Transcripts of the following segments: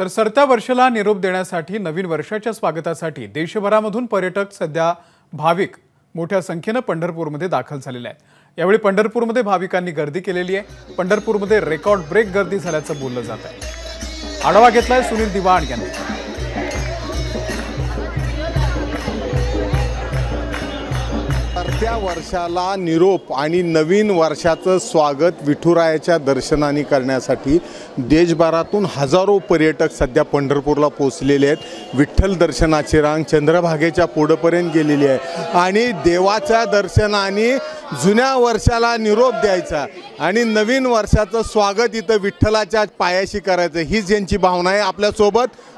तर सरत्या वर्षाला निरोप देण्यासाठी नवीन वर्षाच्या स्वागतासाठी देशभरामधून पर्यटक सध्या भाविक मोठ्या संख्येने पंढरपूरमध्ये दाखल झालेले आहेत। यावेळी पंढरपूरमध्ये भाविकांनी गर्दी केलेली आहे। पंढरपूरमध्ये रेकॉर्ड ब्रेक गर्दी झाल्याचं बोललं जात आहे। आढावा घेतलाय सुनील दिवाण यांनी। सरत्या वर्षाला निरोप आणि नवीन वर्षाचं स्वागत विठुरायाच्या दर्शनाने करण्यासाठी देशभरातून हजारो पर्यटक सध्या पंढरपूरला पोहोचलेले आहेत। विठ्ठल दर्शनाची रांग चंद्रभागेच्या पुढेपर्यंत गेलेली आहे आणि देवाच्या दर्शनाने जुन्या वर्षाला निरोप द्यायचा आणि नवीन वर्षाचं स्वागत इथं विठ्ठलाच्या पायाशी करायचं, हीच यांची भावना आहे।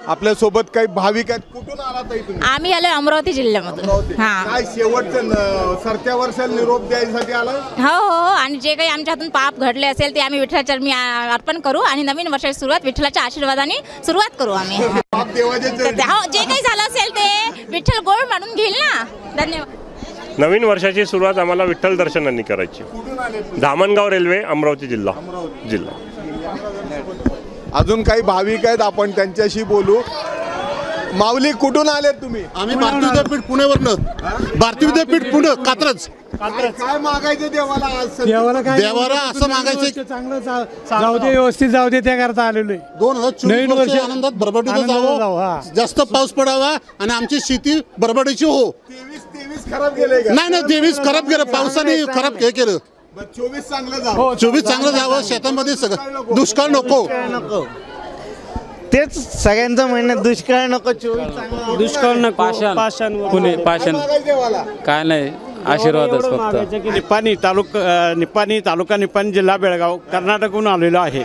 आपल्यासोबत काही भाविक आहेत। कुठून आलात तुम्ही? आम्ही आलो अमरावती जिल्ह्यामधून। हां, काय शेवटचं सरत्या वर्षाला निरोप द्यायसाठी आलाय? हो, आणि जे काही आमच्या हातून पाप घडले असेल ते आम्ही विठ्ठलाच्या चरणी अर्पण करू आणि नवीन वर्षाची सुरुवात विठ्ठलाच्या आशीर्वादाने सुरुवात करू आम्ही। पाप देवाच्या चरणी. हो, जे काही झालं असेल ते विठ्ठल गोड मानून घेईल ना। धन्यवाद। नवीन वर्षाची सुरुवात आम्हाला विठ्ठल दर्शनाने करायची। धामणगाव रेल्वे, अमरावती जिल्हा। अजून काही भाविक आहेत, आपण त्यांच्याशी बोलू। माऊली, कुठून आलेत तुम्ही? आम्ही भारतीय विद्यापीठ पुणेवरनं। भारतीय विद्यापीठ पुणे, कात्रज। काय मागायचं देवाला आज? देवाला असं मागायचं चांगलं जाऊ दे, व्यवस्थित जाऊ दे, त्याकरता आलेलो आहे। 2024 वर्ष आनंदात भरभराटीनं जावं, जास्त पाऊस पडावा आणि आमची शेती भरभराटीची हो। 23 खराब गेले का? नाही 23 खराब गेलं, पावसाने खराब हे केलं। 24 चांगलं जावं। 24 चांगलं जावं, शेतामध्ये सगळं दुष्काळ नको। तेच सगळ्यांचं म्हणणं, दुष्काळ नको, 24 चांगलं, दुष्काळ नको, पाषाण पुणे पाषाण मागायचं देवाला काय नाही, आशीर्वादच फक्त। निपाणी तालुका निपाणी जिल्हा बेळगाव कर्नाटकहून आलेलो आहे।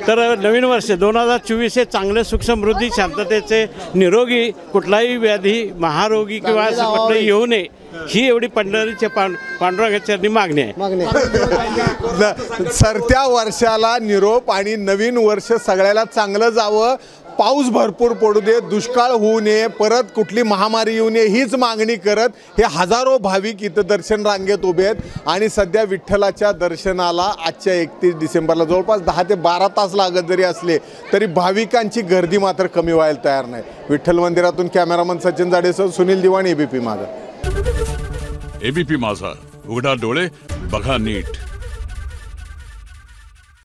तर नवीन वर्ष 2024 हे चांगले सुख समृद्धी शांततेचे, निरोगी, कुठलाही व्याधी महारोगी किंवा असं कुठलंही येऊ नये ही एवढी पंढरीच्या पांडुरंगाच्या चरणी मागणी आहे। सरत्या वर्षाला निरोप आणि नवीन वर्ष सगळ्याला चांगलं जावं, पाऊस भरपूर पडू दे, दुष्काळ होऊ नये, परत कुठली महामारी येऊ नये हीच मागणी करत हे हजारो भाविक इथं दर्शन रांगेत उभे आहेत। आणि सध्या विठ्ठलाच्या दर्शनाला आजच्या 31 डिसेंबरला जवळपास 10 ते 12 तास लागत जरी असले तरी भाविकांची गर्दी मात्र कमी व्हायला तयार नाही। विठ्ठल मंदिरातून कॅमेरामन सचिन जाडेसह सुनील दिवाण, एबीपी माझा। एबीपी माझा, उघडा डोळे बघा नीट।